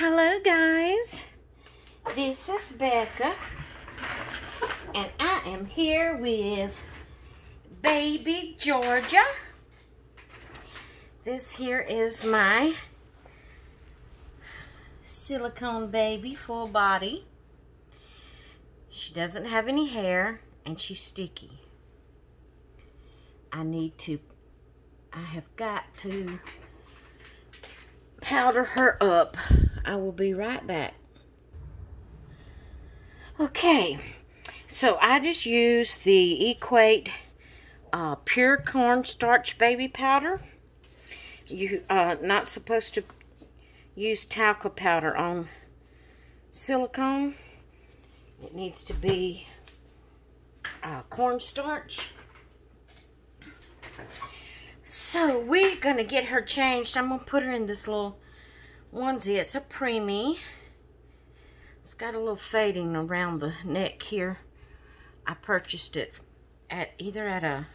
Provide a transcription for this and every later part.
Hello guys, this is Becca and I am here with baby Jorja. This here is my silicone baby, full body. She doesn't have any hair and she's sticky. I have got to powder her up. I will be right back. Okay, so I just used the Equate pure cornstarch baby powder. You not supposed to use talcum powder on silicone. It needs to be cornstarch. So we're gonna get her changed. I'm gonna put her in this little onesie. It's a preemie. It's got a little fading around the neck here. I purchased it either at a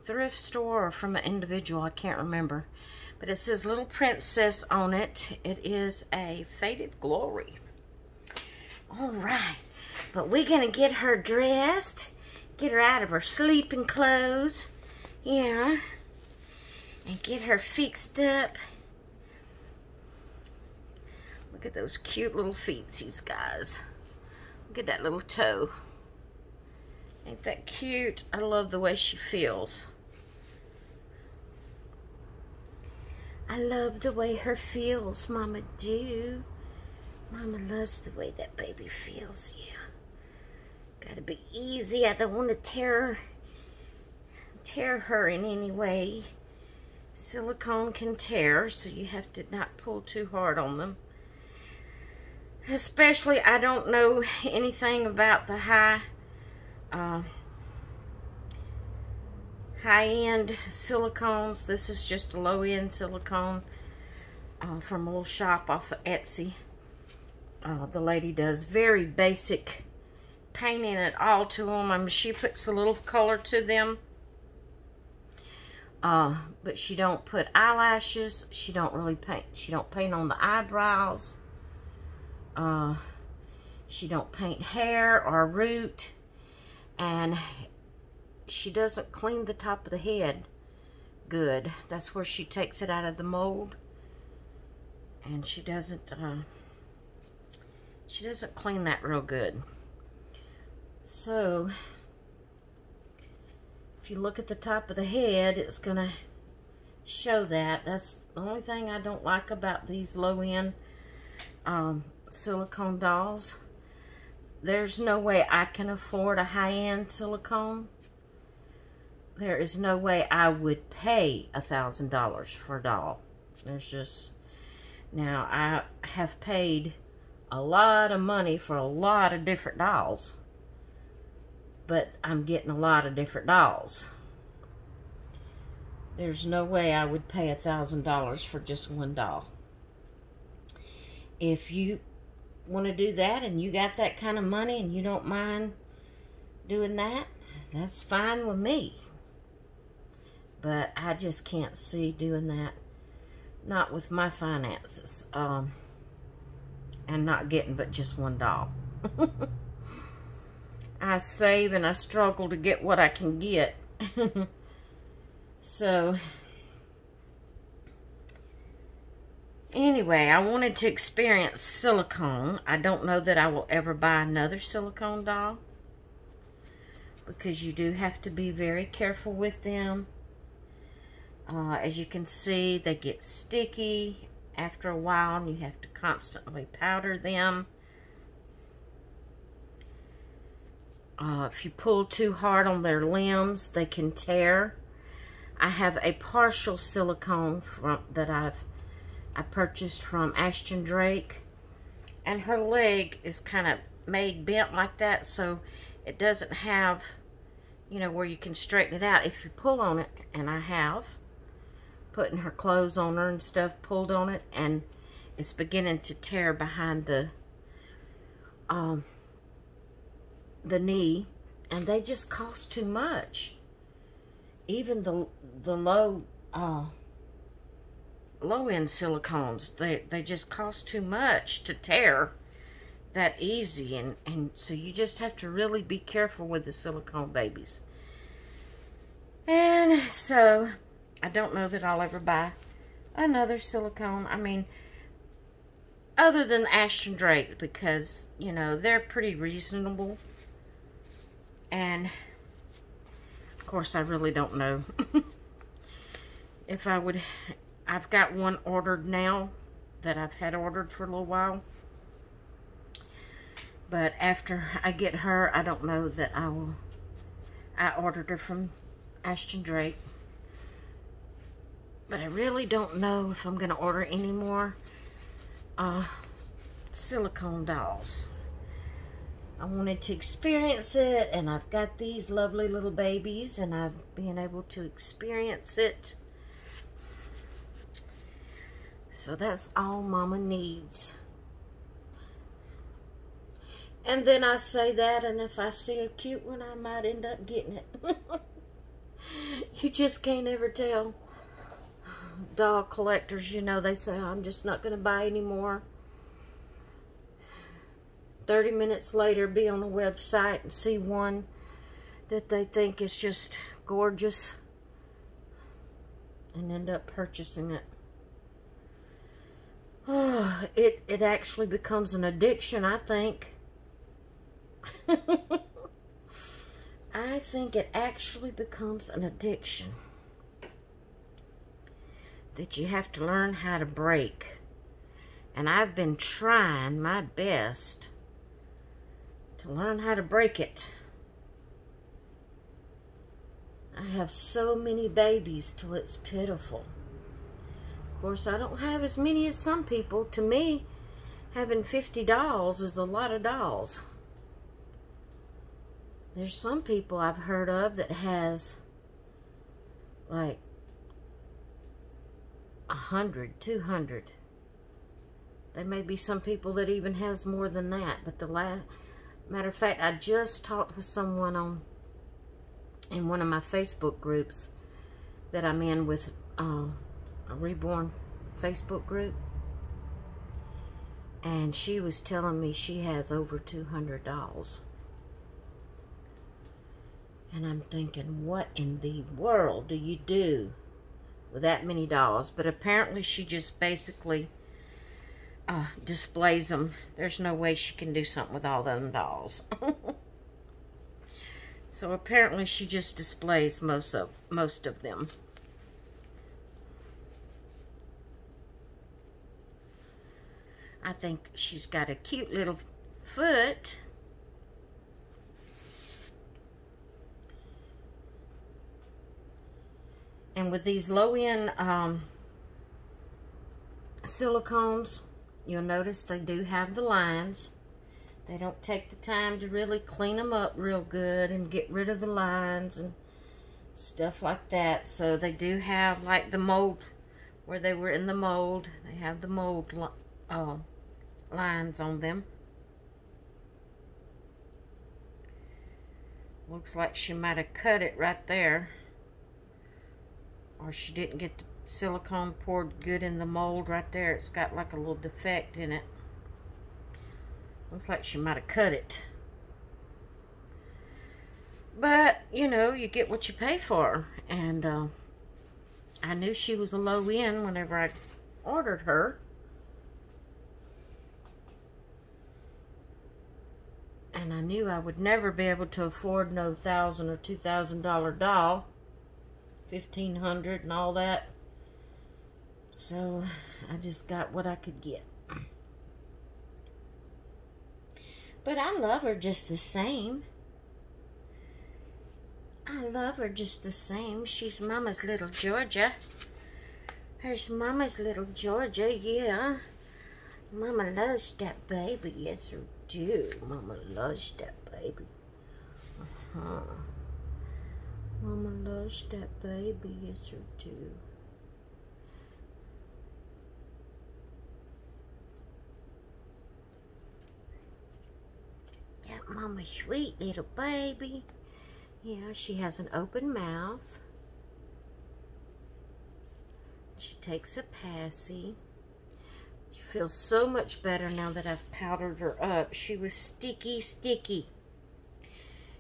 thrift store or from an individual. I can't remember. But it says Little Princess on it. It is a faded glory. Alright. But we're gonna get her dressed. Get her out of her sleeping clothes. Yeah. And get her fixed up. Look at those cute little feetsies, guys. Look at that little toe. Ain't that cute? I love the way she feels. I love the way her feels, Mama do. Mama loves the way that baby feels, yeah. Gotta be easy. I don't want to tear her in any way. Silicone can tear, so you have to not pull too hard on them. Especially, I don't know anything about the high-end silicones. This is just a low-end silicone from a little shop off of Etsy. The lady does very basic painting it all to them. I mean, she puts a little color to them. But she don't put eyelashes. She don't really paint. She don't paint on the eyebrows. She don't paint hair or root. And she doesn't clean the top of the head good. That's where she takes it out of the mold. And she doesn't clean that real good. So if you look at the top of the head, it's gonna show that. That's the only thing I don't like about these low-end silicone dolls. There's no way I can afford a high-end silicone. There is no way I would pay $1,000 for a doll. There's just... Now, I have paid a lot of money for a lot of different dolls. But I'm getting a lot of different dolls. There's no way I would pay $1,000 for just one doll. If you want to do that and you got that kind of money and you don't mind doing that, that's fine with me. But I just can't see doing that. Not with my finances. And not getting but just one doll. I save and I struggle to get what I can get. So, anyway, I wanted to experience silicone. I don't know that I will ever buy another silicone doll. Because you do have to be very careful with them. As you can see, they get sticky after a while and you have to constantly powder them. If you pull too hard on their limbs, they can tear. I have a partial silicone that I purchased from Ashton Drake, and her leg is kind of made bent like that, so it doesn't have, you know, where you can straighten it out. If you pull on it, and I have, putting her clothes on her and stuff, pulled on it, and it's beginning to tear behind the knee, and they just cost too much. Even the low low-end silicones. They just cost too much to tear that easy, and so you just have to really be careful with the silicone babies. And so I don't know that I'll ever buy another silicone. I mean, other than Ashton Drake, because, you know, they're pretty reasonable. And of course, I really don't know if I would. I've got one ordered now that I've had ordered for a little while. But after I get her, I don't know that I will. I ordered her from Ashton Drake. But I really don't know if I'm going to order any more silicone dolls. I wanted to experience it, and I've got these lovely little babies, and I've been able to experience it. So that's all Mama needs. And then I say that, and if I see a cute one, I might end up getting it. You just can't ever tell. Doll collectors, you know, they say, I'm just not going to buy anymore. 30 minutes later, be on a website and see one that they think is just gorgeous and end up purchasing it. Oh, it actually becomes an addiction, I think. I think it actually becomes an addiction that you have to learn how to break. And I've been trying my best to learn how to break it. I have so many babies till it's pitiful. Of course, I don't have as many as some people. To me, having 50 dolls is a lot of dolls. There's some people I've heard of that has like 100, 200. There may be some people that even has more than that. But matter of fact, I just talked with someone in one of my Facebook groups that I'm in with, a reborn Facebook group. And she was telling me she has over 200 dolls. And I'm thinking, what in the world do you do with that many dolls? But apparently she just basically displays them. There's no way she can do something with all them dolls. So apparently she just displays most of them. I think she's got a cute little foot. And with these low-end silicones, you'll notice they do have the lines. They don't take the time to really clean them up real good and get rid of the lines and stuff like that. So they do have, like, the mold, where they were in the mold. They have the mold lines on them. Looks like she might have cut it right there. Or she didn't get the silicone poured good in the mold right there. It's got like a little defect in it. Looks like she might have cut it. But, you know, you get what you pay for. And I knew she was a low end whenever I ordered her. And I knew I would never be able to afford no $1,000 or $2,000 doll. $1,500 and all that. So I just got what I could get. But I love her just the same. I love her just the same. She's Mama's little Jorja. Here's Mama's little Jorja, yeah. Mama loves that baby, yes her do. Mama loves that baby. Mama loves that baby, yes her do. That Mama's sweet little baby. Yeah, she has an open mouth. She takes a passy. She feels so much better now that I've powdered her up. She was sticky, sticky.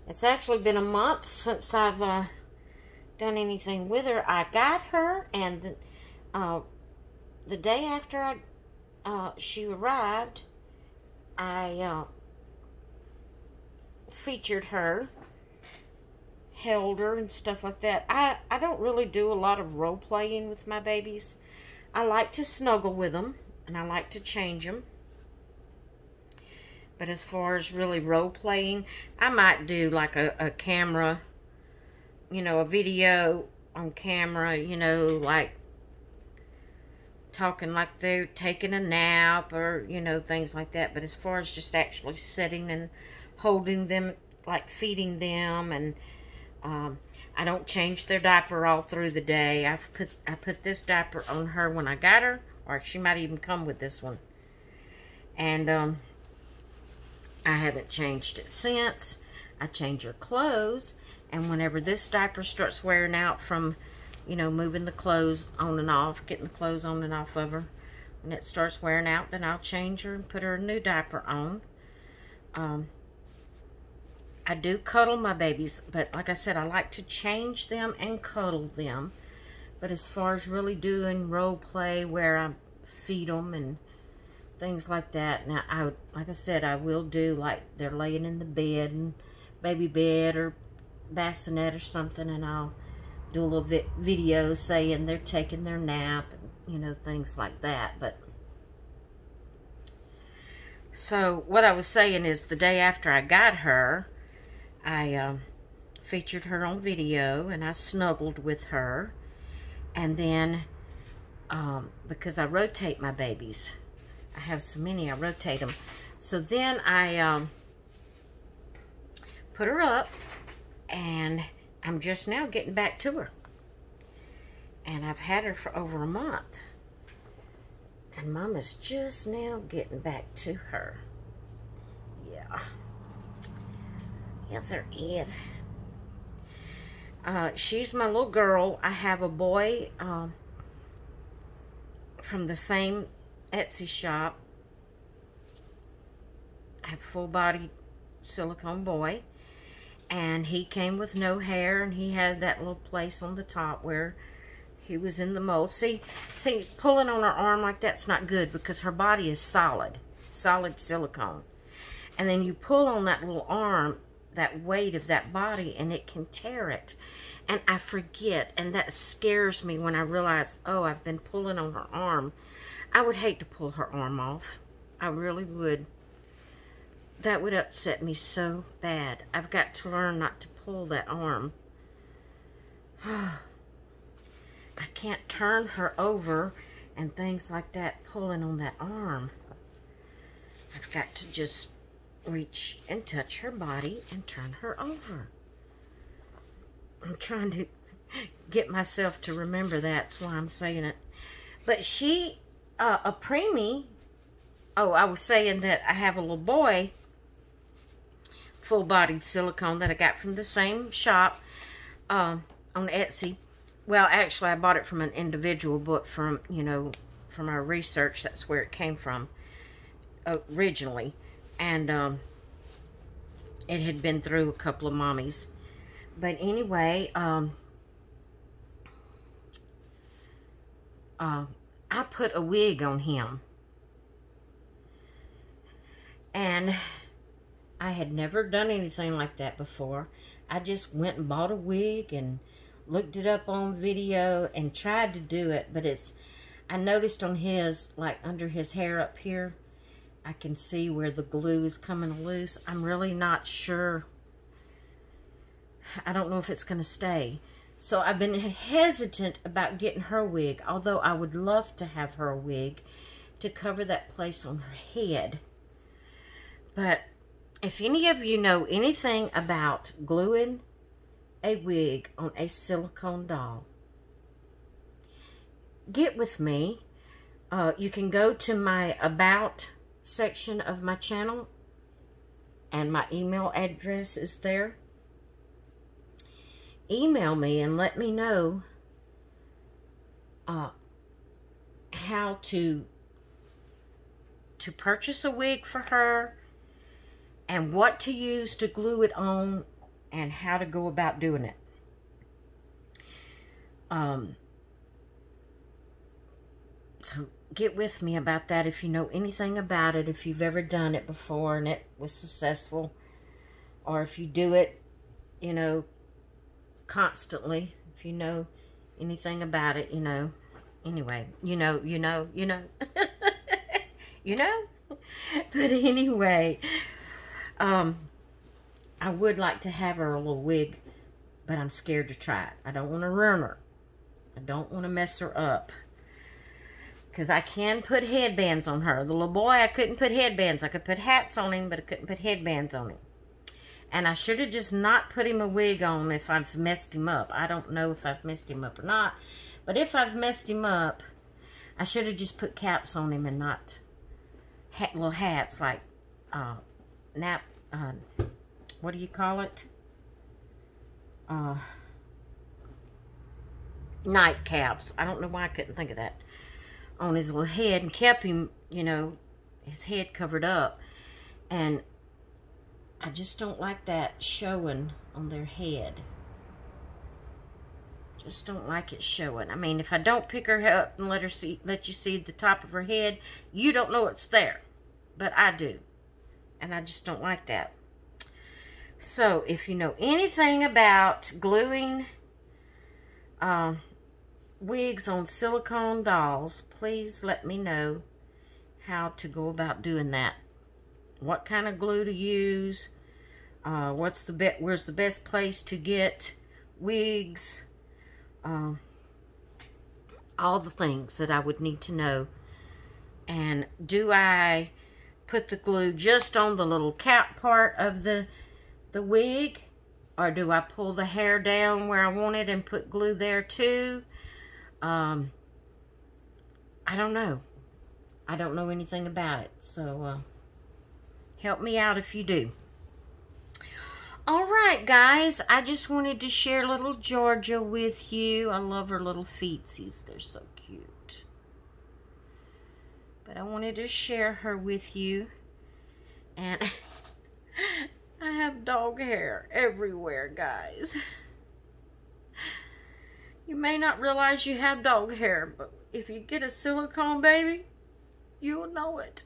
It's actually been a month since I've done anything with her. I got her, and the day after she arrived, I featured her, held her and stuff like that. I don't really do a lot of role playing with my babies. I like to snuggle with them, and I like to change them. But as far as really role playing, I might do like a camera, you know, a video on camera, you know, like talking like they're taking a nap or, you know, things like that. But as far as just actually sitting and holding them, like feeding them, and I don't change their diaper all through the day. I put this diaper on her when I got her, or she might even come with this one. And I haven't changed it since. I change her clothes, and whenever this diaper starts wearing out from, you know, moving the clothes on and off, getting the clothes on and off of her, when it starts wearing out, then I'll change her and put her a new diaper on. I do cuddle my babies, but like I said, I like to change them and cuddle them. But as far as really doing role play where I feed them and things like that, now like I said, I will do like they're laying in the bed, and baby bed or bassinet or something, and I'll do a little video saying they're taking their nap, and, you know, things like that. But so what I was saying is, the day after I got her, I featured her on video, and I snuggled with her. And then because I rotate my babies, I have so many, I rotate them. So then I put her up, and I'm just now getting back to her. And I've had her for over a month. And Mama's just now getting back to her. Yeah. Yes, there is. She's my little girl. I have a boy from the same Etsy shop. I have a full-body silicone boy. And he came with no hair, and he had that little place on the top where he was in the mold. See, pulling on her arm like that's not good, because her body is solid silicone. And then you pull on that little arm, that weight of that body, and it can tear it. And I forget, and that scares me when I realize, oh, I've been pulling on her arm. I would hate to pull her arm off. I really would. That would upset me so bad. I've got to learn not to pull that arm. I can't turn her over and things like that, pulling on that arm. I've got to just reach and touch her body and turn her over. I'm trying to get myself to remember that. That's why I'm saying it. But she, a preemie, oh, I was saying that I have a little boy, full-bodied silicone, that I got from the same shop on Etsy. Well, actually, I bought it from an individual, but from, you know, from our research, that's where it came from originally. And it had been through a couple of mommies. But anyway, I put a wig on him. And I had never done anything like that before. I just went and bought a wig and looked it up on video and tried to do it. But I noticed on his, like under his hair up here, I can see where the glue is coming loose. I'm really not sure. I don't know if it's going to stay. So I've been hesitant about getting her wig, although I would love to have her wig to cover that place on her head. But if any of you know anything about gluing a wig on a silicone doll, get with me. You can go to my About section of my channel, and my email address is there. Email me and let me know how to purchase a wig for her, and what to use to glue it on, and how to go about doing it. So get with me about that if you know anything about it, if you've ever done it before and it was successful, or if you do it, you know, constantly, if you know anything about it, you know. Anyway, you know. You know? But anyway, I would like to have her a little wig, but I'm scared to try it. I don't want to ruin her. I don't want to mess her up. Because I can put headbands on her. The little boy, I couldn't put headbands. I could put hats on him, but I couldn't put headbands on him. And I should have just not put him a wig on if I've messed him up. I don't know if I've messed him up or not. But if I've messed him up, I should have just put caps on him and not little hats like what do you call it? Night caps. I don't know why I couldn't think of that. On his little head, and kept him, you know, his head covered up. And I just don't like that showing on their head. Just don't like it showing. I mean, if I don't pick her up and let you see the top of her head, you don't know it's there. But I do. And I just don't like that. So, if you know anything about gluing wigs on silicone dolls, please let me know how to go about doing that. What kind of glue to use? Where's the best place to get wigs? All the things that I would need to know. And do I put the glue just on the little cap part of the wig, or do I pull the hair down where I want it and put glue there too? I don't know. I don't know anything about it, so help me out if you do. Alright guys, I just wanted to share little Jorja with you. I love her little feetsies. They're so cute. But I wanted to share her with you. And I have dog hair everywhere, guys. You may not realize you have dog hair, but if you get a silicone baby, you'll know it.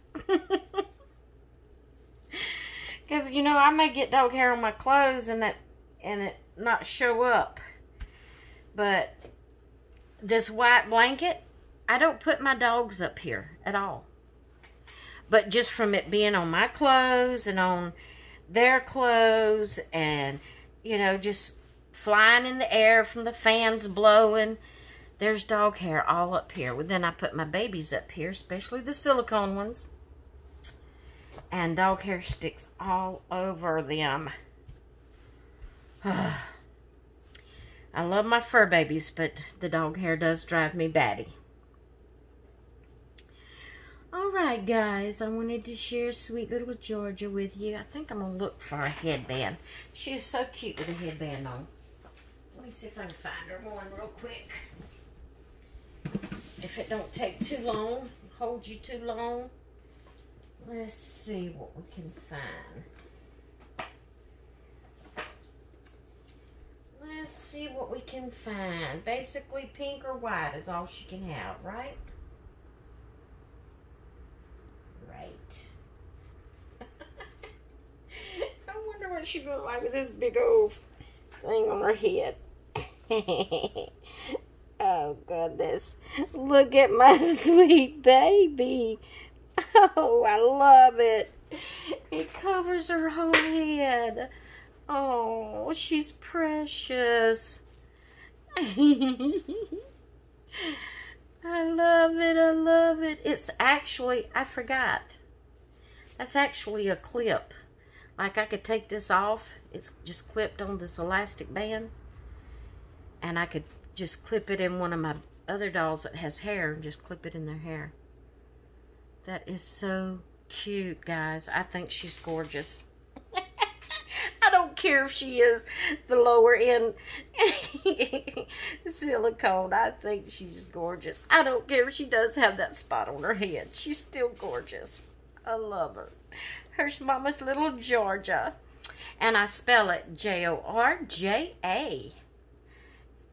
Because, you know, I may get dog hair on my clothes and it not show up. But this white blanket, I don't put my dogs up here at all. But just from it being on my clothes and on their clothes and, you know, just flying in the air from the fans blowing, there's dog hair all up here. Well, then I put my babies up here, especially the silicone ones. And dog hair sticks all over them. I love my fur babies, but the dog hair does drive me batty. Alright guys, I wanted to share sweet little Jorja with you. I think I'm going to look for a headband. She is so cute with a headband on. Let me see if I can find her one real quick. If it don't take too long, hold you too long. Let's see what we can find. Let's see what we can find. Basically, pink or white is all she can have, right? Right. I wonder what she'd look like with this big old thing on her head. Oh, goodness. Look at my sweet baby. Oh, I love it. It covers her whole head. Oh, she's precious. I love it. I love it. It's actually, I forgot. That's actually a clip. Like I could take this off. It's just clipped on this elastic band. And I could just clip it in one of my other dolls that has hair and just clip it in their hair. That is so cute, guys. I think she's gorgeous. I don't care if she is the lower end silicone. I think she's gorgeous. I don't care if she does have that spot on her head. She's still gorgeous. I love her. Here's Mama's little Jorja. And I spell it Jorja.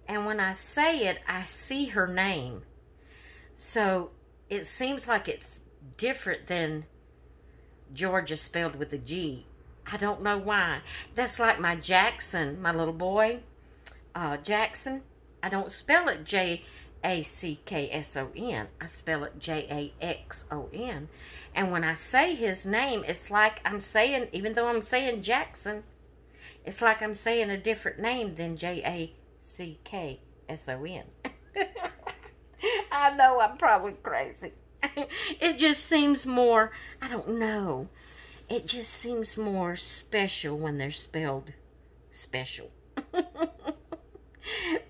And when I say it, I see her name. So it seems like it's different than Jorja spelled with a G. I don't know why. That's like my Jackson, my little boy, Jackson. I don't spell it Jackson. I spell it Jaxon. And when I say his name, it's like I'm saying, even though I'm saying Jackson, it's like I'm saying a different name than Jackson. I know I'm probably crazy. It just seems more, I don't know. It just seems more special when they're spelled special.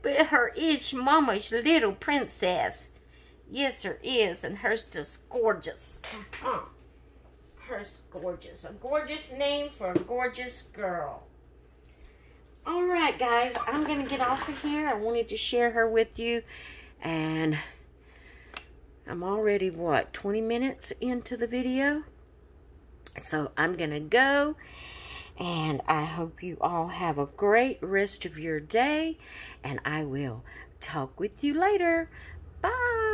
But her is Mama's little princess. Yes, her is. And hers just gorgeous. Hers gorgeous. A gorgeous name for a gorgeous girl. Alright, guys. I'm going to get off of here. I wanted to share her with you. And I'm already, what, 20 minutes into the video? So I'm going to go. And I hope you all have a great rest of your day. And I will talk with you later. Bye.